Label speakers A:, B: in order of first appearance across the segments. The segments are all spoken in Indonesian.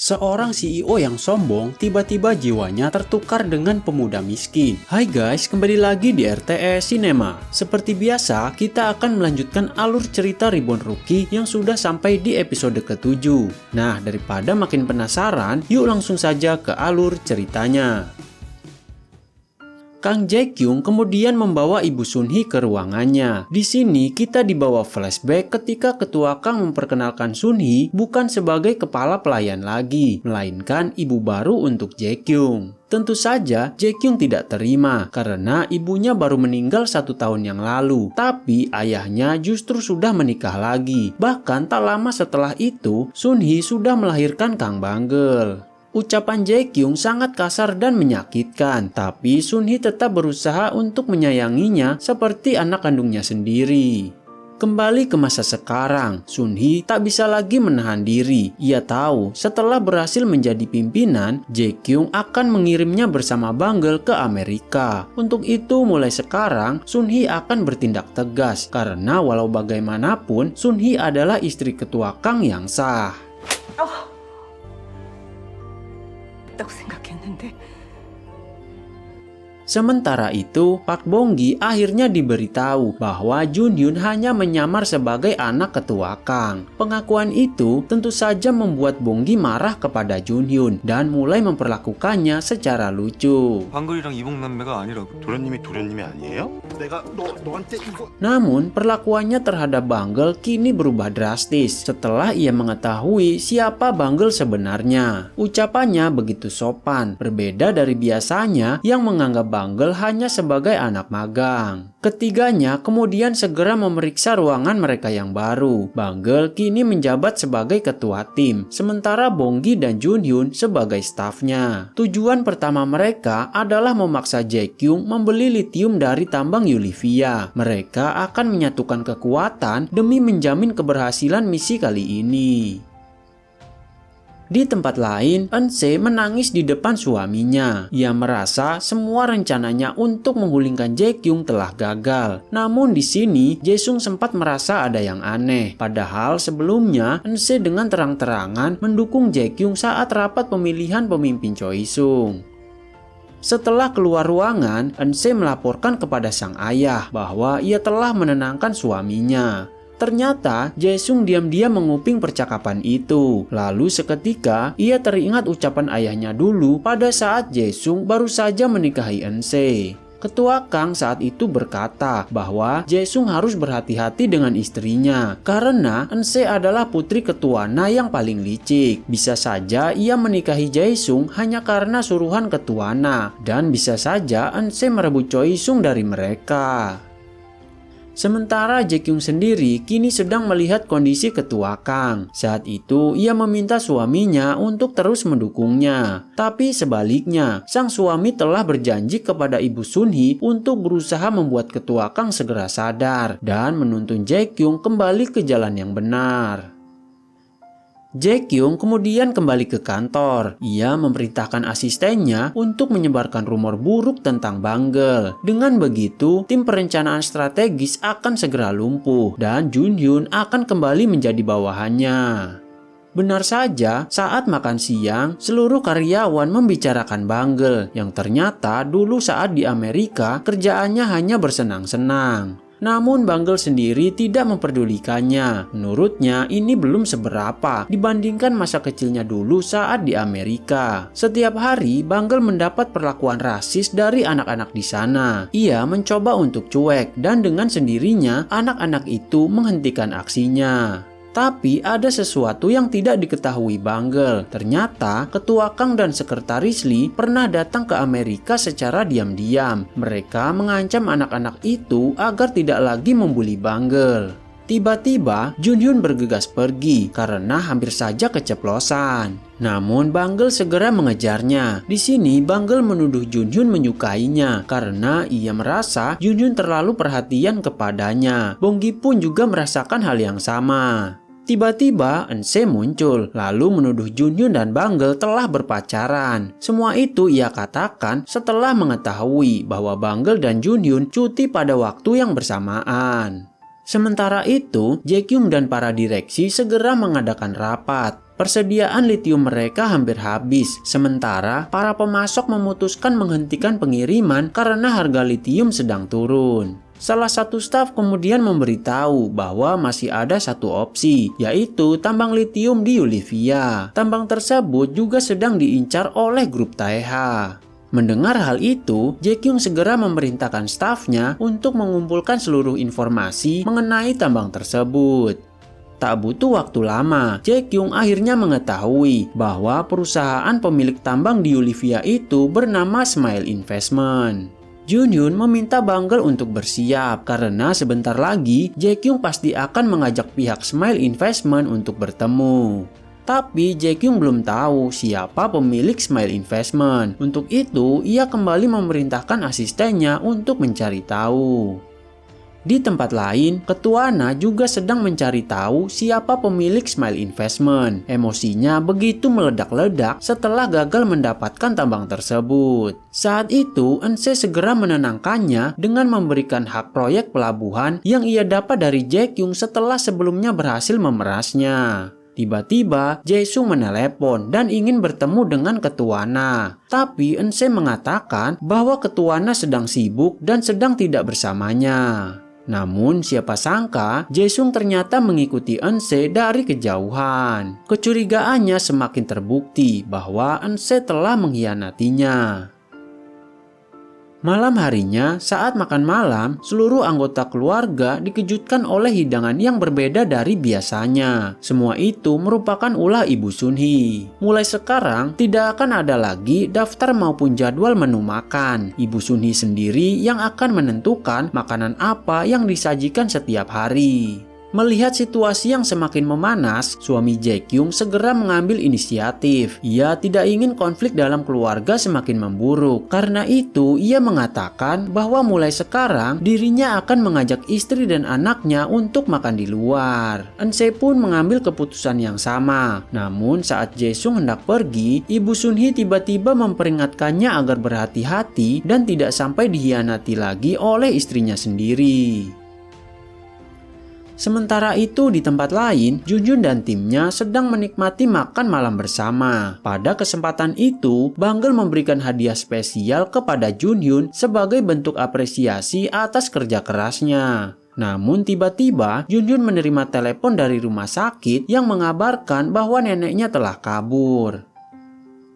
A: Seorang CEO yang sombong tiba-tiba jiwanya tertukar dengan pemuda miskin. Hai guys, kembali lagi di RTS Cinema. Seperti biasa, kita akan melanjutkan alur cerita Reborn Rookie yang sudah sampai di episode ke-7. Nah, daripada makin penasaran, yuk langsung saja ke alur ceritanya. Kang Jae-kyung kemudian membawa Ibu Sun-hee ke ruangannya. Di sini kita dibawa flashback ketika ketua Kang memperkenalkan Sun-hee bukan sebagai kepala pelayan lagi, melainkan ibu baru untuk Jae-kyung. Tentu saja Jae-kyung tidak terima karena ibunya baru meninggal 1 tahun yang lalu, tapi ayahnya justru sudah menikah lagi. Bahkan tak lama setelah itu, Sun-hee sudah melahirkan Kang Banggel. Ucapan Jae-kyung sangat kasar dan menyakitkan, tapi Sun-hee tetap berusaha untuk menyayanginya seperti anak kandungnya sendiri. Kembali ke masa sekarang, Sun-hee tak bisa lagi menahan diri. Ia tahu setelah berhasil menjadi pimpinan, Jae-kyung akan mengirimnya bersama Banggel ke Amerika. Untuk itu mulai sekarang, Sun-hee akan bertindak tegas karena walau bagaimanapun, Sun-hee adalah istri ketua Kang yang sah. Sementara itu, Park Bong-gi akhirnya diberitahu bahwa Jun-hyun hanya menyamar sebagai anak ketua Kang. Pengakuan itu tentu saja membuat Bong-gi marah kepada Jun-hyun dan mulai memperlakukannya secara lucu.
B: 방글이랑 이복남매가 아니라고.
C: 도련님이 아니에요? 너한테 이거...
A: Namun, perlakuannya terhadap Banggel kini berubah drastis setelah ia mengetahui siapa Banggel sebenarnya. Ucapannya begitu sopan, berbeda dari biasanya yang menganggap Banggel hanya sebagai anak magang. Ketiganya kemudian segera memeriksa ruangan mereka yang baru. Banggel kini menjabat sebagai ketua tim, sementara Bong-gi dan Jun-hyun sebagai stafnya. Tujuan pertama mereka adalah memaksa Jae-kyung membeli litium dari tambang Yulivia. Mereka akan menyatukan kekuatan demi menjamin keberhasilan misi kali ini. Di tempat lain, Eun-se menangis di depan suaminya. Ia merasa semua rencananya untuk menggulingkan Jae-kyung telah gagal. Namun di sini, Jae-sung sempat merasa ada yang aneh. Padahal sebelumnya, Eun-se dengan terang-terangan mendukung Jae-kyung saat rapat pemilihan pemimpin Choi-sung. Setelah keluar ruangan, Eun-se melaporkan kepada sang ayah bahwa ia telah menenangkan suaminya. Ternyata Jae-sung diam-diam menguping percakapan itu. Lalu seketika ia teringat ucapan ayahnya dulu pada saat Jae-sung baru saja menikahi Eun-se. Ketua Kang saat itu berkata bahwa Jae-sung harus berhati-hati dengan istrinya karena Eun-se adalah putri ketua Na yang paling licik. Bisa saja ia menikahi Jae-sung hanya karena suruhan ketua Na, dan bisa saja Eun-se merebut Choi-sung dari mereka. Sementara Jae-kyung sendiri kini sedang melihat kondisi ketua Kang. Saat itu ia meminta suaminya untuk terus mendukungnya. Tapi sebaliknya, sang suami telah berjanji kepada Ibu Sun-hee untuk berusaha membuat ketua Kang segera sadar dan menuntun Jae-kyung kembali ke jalan yang benar. Jae-kyung kemudian kembali ke kantor. Ia memerintahkan asistennya untuk menyebarkan rumor buruk tentang Banggel. Dengan begitu, tim perencanaan strategis akan segera lumpuh dan Jun-hyun akan kembali menjadi bawahannya. Benar saja, saat makan siang, seluruh karyawan membicarakan Banggel yang ternyata dulu saat di Amerika kerjaannya hanya bersenang-senang. Namun Banggel sendiri tidak memperdulikannya. Menurutnya ini belum seberapa dibandingkan masa kecilnya dulu saat di Amerika. Setiap hari Banggel mendapat perlakuan rasis dari anak-anak di sana. Ia mencoba untuk cuek dan dengan sendirinya anak-anak itu menghentikan aksinya. Tapi ada sesuatu yang tidak diketahui Banggel. Ternyata ketua Kang dan sekretaris Lee pernah datang ke Amerika secara diam-diam. Mereka mengancam anak-anak itu agar tidak lagi membuli Banggel. Tiba-tiba Jun-hyun bergegas pergi karena hampir saja keceplosan. Namun Banggel segera mengejarnya. Di sini Banggel menuduh Jun-hyun menyukainya karena ia merasa Jun-hyun terlalu perhatian kepadanya. Bong-gi pun juga merasakan hal yang sama. Tiba-tiba Eun-se muncul, lalu menuduh Jun-hyun dan Banggel telah berpacaran. Semua itu ia katakan setelah mengetahui bahwa Banggel dan Jun-hyun cuti pada waktu yang bersamaan. Sementara itu, Jae-kyung dan para direksi segera mengadakan rapat. Persediaan litium mereka hampir habis, sementara para pemasok memutuskan menghentikan pengiriman karena harga litium sedang turun. Salah satu staf kemudian memberitahu bahwa masih ada satu opsi, yaitu tambang litium di Yulivia. Tambang tersebut juga sedang diincar oleh grup Taeha. Mendengar hal itu, Jae-kyung segera memerintahkan stafnya untuk mengumpulkan seluruh informasi mengenai tambang tersebut. Tak butuh waktu lama, Jae-kyung akhirnya mengetahui bahwa perusahaan pemilik tambang di Yulivia itu bernama Smile Investment. Junhyun meminta Bangle untuk bersiap karena sebentar lagi Jae-kyung pasti akan mengajak pihak Smile Investment untuk bertemu. Tapi Jae-kyung belum tahu siapa pemilik Smile Investment. Untuk itu, ia kembali memerintahkan asistennya untuk mencari tahu. Di tempat lain, Ketua Na juga sedang mencari tahu siapa pemilik Smile Investment. Emosinya begitu meledak-ledak setelah gagal mendapatkan tambang tersebut. Saat itu, Eunse segera menenangkannya dengan memberikan hak proyek pelabuhan yang ia dapat dari Jae-kyung setelah sebelumnya berhasil memerasnya. Tiba-tiba, Jae-sung menelepon dan ingin bertemu dengan Ketua Na. Tapi Eunse mengatakan bahwa Ketua Na sedang sibuk dan sedang tidak bersamanya. Namun siapa sangka Jae-sung ternyata mengikuti Eunse dari kejauhan. Kecurigaannya semakin terbukti bahwa Eunse telah mengkhianatinya. Malam harinya, saat makan malam, seluruh anggota keluarga dikejutkan oleh hidangan yang berbeda dari biasanya. Semua itu merupakan ulah Ibu Sunhee. Mulai sekarang, tidak akan ada lagi daftar maupun jadwal menu makan. Ibu Sunhee sendiri yang akan menentukan makanan apa yang disajikan setiap hari. Melihat situasi yang semakin memanas, suami Jae-kyung segera mengambil inisiatif. Ia tidak ingin konflik dalam keluarga semakin memburuk. Karena itu, ia mengatakan bahwa mulai sekarang dirinya akan mengajak istri dan anaknya untuk makan di luar. Eunse pun mengambil keputusan yang sama. Namun saat Jae-sung hendak pergi, Ibu Sunhee tiba-tiba memperingatkannya agar berhati-hati dan tidak sampai dikhianati lagi oleh istrinya sendiri. Sementara itu di tempat lain, Junhyun dan timnya sedang menikmati makan malam bersama. Pada kesempatan itu, Bangle memberikan hadiah spesial kepada Junhyun sebagai bentuk apresiasi atas kerja kerasnya. Namun tiba-tiba Junhyun menerima telepon dari rumah sakit yang mengabarkan bahwa neneknya telah kabur.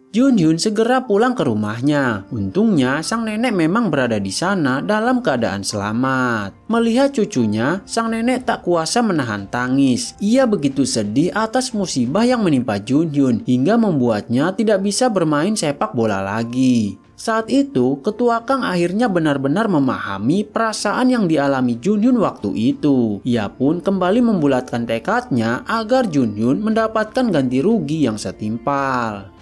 A: Junhyun segera pulang ke rumahnya. Untungnya sang nenek memang berada di sana dalam keadaan selamat. Melihat cucunya, sang nenek tak kuasa menahan tangis. Ia begitu sedih atas musibah yang menimpa Junhyun hingga membuatnya tidak bisa bermain sepak bola lagi. Saat itu, Ketua Kang akhirnya benar-benar memahami perasaan yang dialami Junhyun waktu itu. Ia pun kembali membulatkan tekadnya agar Junhyun mendapatkan ganti rugi yang setimpal.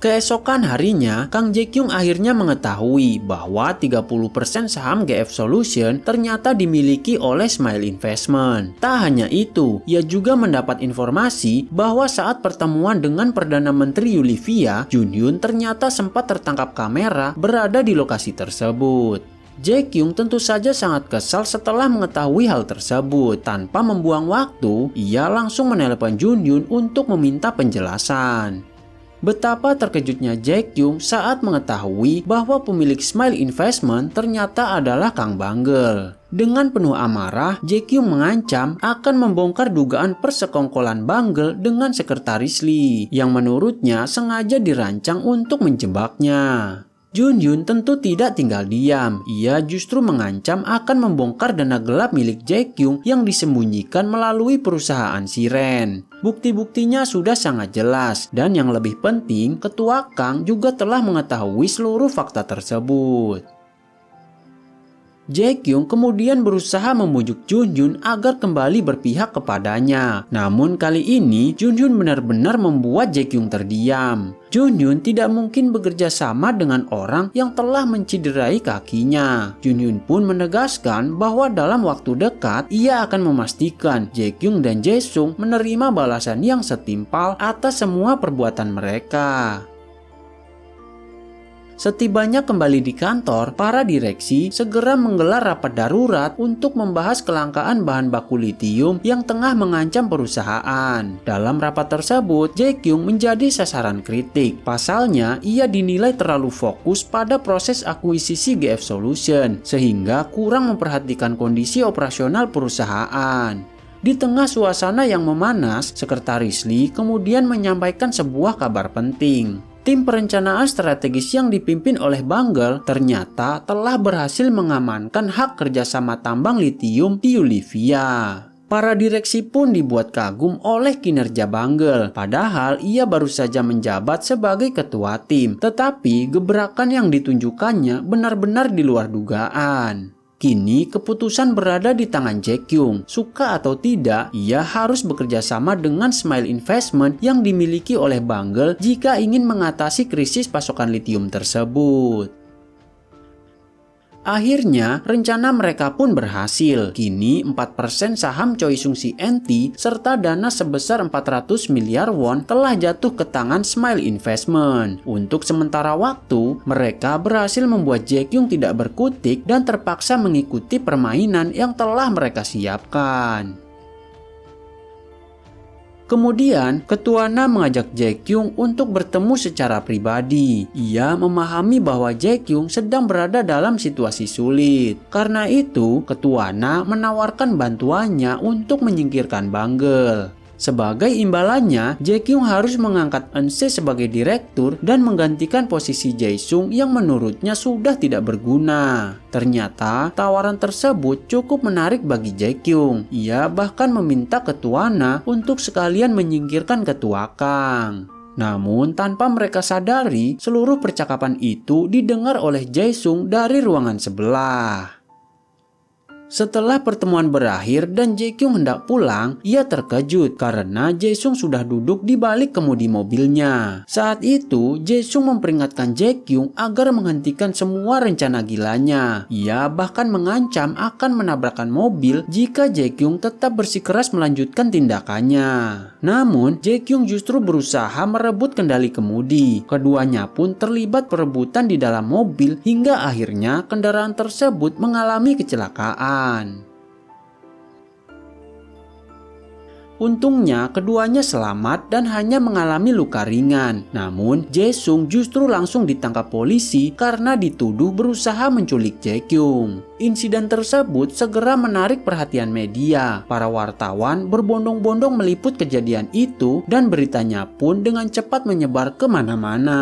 A: Keesokan harinya, Kang Jae-kyung akhirnya mengetahui bahwa 30% saham GF Solution ternyata dimiliki oleh Smile Investment. Tak hanya itu, ia juga mendapat informasi bahwa saat pertemuan dengan Perdana Menteri Yulivia, Junhyun ternyata sempat tertangkap kamera berada di lokasi tersebut. Jae-kyung tentu saja sangat kesal setelah mengetahui hal tersebut. Tanpa membuang waktu, ia langsung menelepon Junhyun untuk meminta penjelasan. Betapa terkejutnya Jae-kyung saat mengetahui bahwa pemilik Smile Investment ternyata adalah Kang Bangle. Dengan penuh amarah, Jae-kyung mengancam akan membongkar dugaan persekongkolan Bangle dengan sekretaris Lee, yang menurutnya sengaja dirancang untuk menjebaknya. Junhyun tentu tidak tinggal diam. Ia justru mengancam akan membongkar dana gelap milik Jae-kyung yang disembunyikan melalui perusahaan siren. Bukti-buktinya sudah sangat jelas, dan yang lebih penting, Ketua Kang juga telah mengetahui seluruh fakta tersebut. Jae-kyung kemudian berusaha membujuk Junhyun agar kembali berpihak kepadanya. Namun kali ini Junhyun benar-benar membuat Jae-kyung terdiam. Junhyun tidak mungkin bekerja sama dengan orang yang telah menciderai kakinya. Junhyun pun menegaskan bahwa dalam waktu dekat ia akan memastikan Jae-kyung dan Jae-sung menerima balasan yang setimpal atas semua perbuatan mereka. Setibanya kembali di kantor, para direksi segera menggelar rapat darurat untuk membahas kelangkaan bahan baku litium yang tengah mengancam perusahaan. Dalam rapat tersebut, Jae-kyung menjadi sasaran kritik. Pasalnya, ia dinilai terlalu fokus pada proses akuisisi GF Solution, sehingga kurang memperhatikan kondisi operasional perusahaan. Di tengah suasana yang memanas, Sekretaris Lee kemudian menyampaikan sebuah kabar penting. Tim perencanaan strategis yang dipimpin oleh Bangle ternyata telah berhasil mengamankan hak kerjasama tambang litium di Olivia. Para direksi pun dibuat kagum oleh kinerja Bangle, padahal ia baru saja menjabat sebagai ketua tim, tetapi gebrakan yang ditunjukkannya benar-benar di luar dugaan. Kini keputusan berada di tangan Jae-kyung. Suka atau tidak, ia harus bekerja sama dengan Smile Investment yang dimiliki oleh Bangle jika ingin mengatasi krisis pasokan litium tersebut. Akhirnya, rencana mereka pun berhasil. Kini 4% saham Choi Sung CNT serta dana sebesar 400 miliar won telah jatuh ke tangan Smile Investment. Untuk sementara waktu, mereka berhasil membuat Jae-kyung tidak berkutik dan terpaksa mengikuti permainan yang telah mereka siapkan. Kemudian, Ketua Na mengajak Jae-kyung untuk bertemu secara pribadi. Ia memahami bahwa Jae-kyung sedang berada dalam situasi sulit. Karena itu, Ketua Na menawarkan bantuannya untuk menyingkirkan Bangle. Sebagai imbalannya, Jae-kyung harus mengangkat Eun-se sebagai direktur dan menggantikan posisi Jae-sung yang menurutnya sudah tidak berguna. Ternyata, tawaran tersebut cukup menarik bagi Jae-kyung. Ia bahkan meminta Ketua Na untuk sekalian menyingkirkan Ketua Kang. Namun, tanpa mereka sadari, seluruh percakapan itu didengar oleh Jae-sung dari ruangan sebelah. Setelah pertemuan berakhir dan Jae-kyung hendak pulang, ia terkejut karena Jae-sung sudah duduk di balik kemudi mobilnya. Saat itu, Jae-sung memperingatkan Jae-kyung agar menghentikan semua rencana gilanya. Ia bahkan mengancam akan menabrakkan mobil jika Jae-kyung tetap bersikeras melanjutkan tindakannya. Namun, Jae-kyung justru berusaha merebut kendali kemudi. Keduanya pun terlibat perebutan di dalam mobil hingga akhirnya kendaraan tersebut mengalami kecelakaan. Untungnya keduanya selamat dan hanya mengalami luka ringan. Namun Jae-sung justru langsung ditangkap polisi karena dituduh berusaha menculik Jae-kyung. Insiden tersebut segera menarik perhatian media. Para wartawan berbondong-bondong meliput kejadian itu dan beritanya pun dengan cepat menyebar kemana-mana.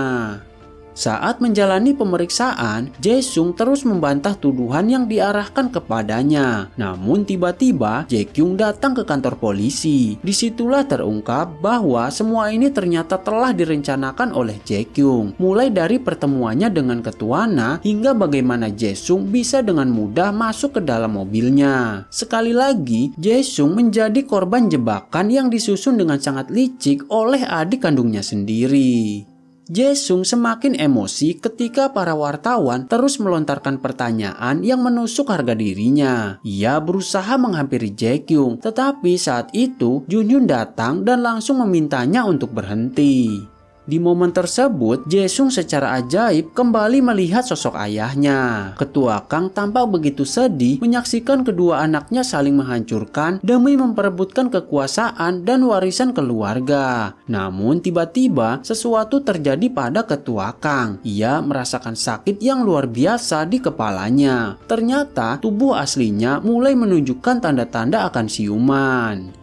A: Saat menjalani pemeriksaan, Jae-sung terus membantah tuduhan yang diarahkan kepadanya. Namun tiba-tiba Jae-kyung datang ke kantor polisi. Disitulah terungkap bahwa semua ini ternyata telah direncanakan oleh Jae-kyung. Mulai dari pertemuannya dengan Ketua Na hingga bagaimana Jae-sung bisa dengan mudah masuk ke dalam mobilnya. Sekali lagi, Jae-sung menjadi korban jebakan yang disusun dengan sangat licik oleh adik kandungnya sendiri. Jae-sung semakin emosi ketika para wartawan terus melontarkan pertanyaan yang menusuk harga dirinya. Ia berusaha menghampiri Jae-kyung, tetapi saat itu Jun-hyun datang dan langsung memintanya untuk berhenti. Di momen tersebut, Jae-sung secara ajaib kembali melihat sosok ayahnya. Ketua Kang tampak begitu sedih menyaksikan kedua anaknya saling menghancurkan demi memperebutkan kekuasaan dan warisan keluarga. Namun tiba-tiba sesuatu terjadi pada Ketua Kang. Ia merasakan sakit yang luar biasa di kepalanya. Ternyata tubuh aslinya mulai menunjukkan tanda-tanda akan siuman.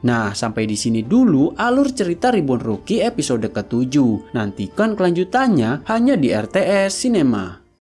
A: Nah, sampai di sini dulu alur cerita Reborn Rookie episode ke-7. Nantikan kelanjutannya hanya di RTS Cinema.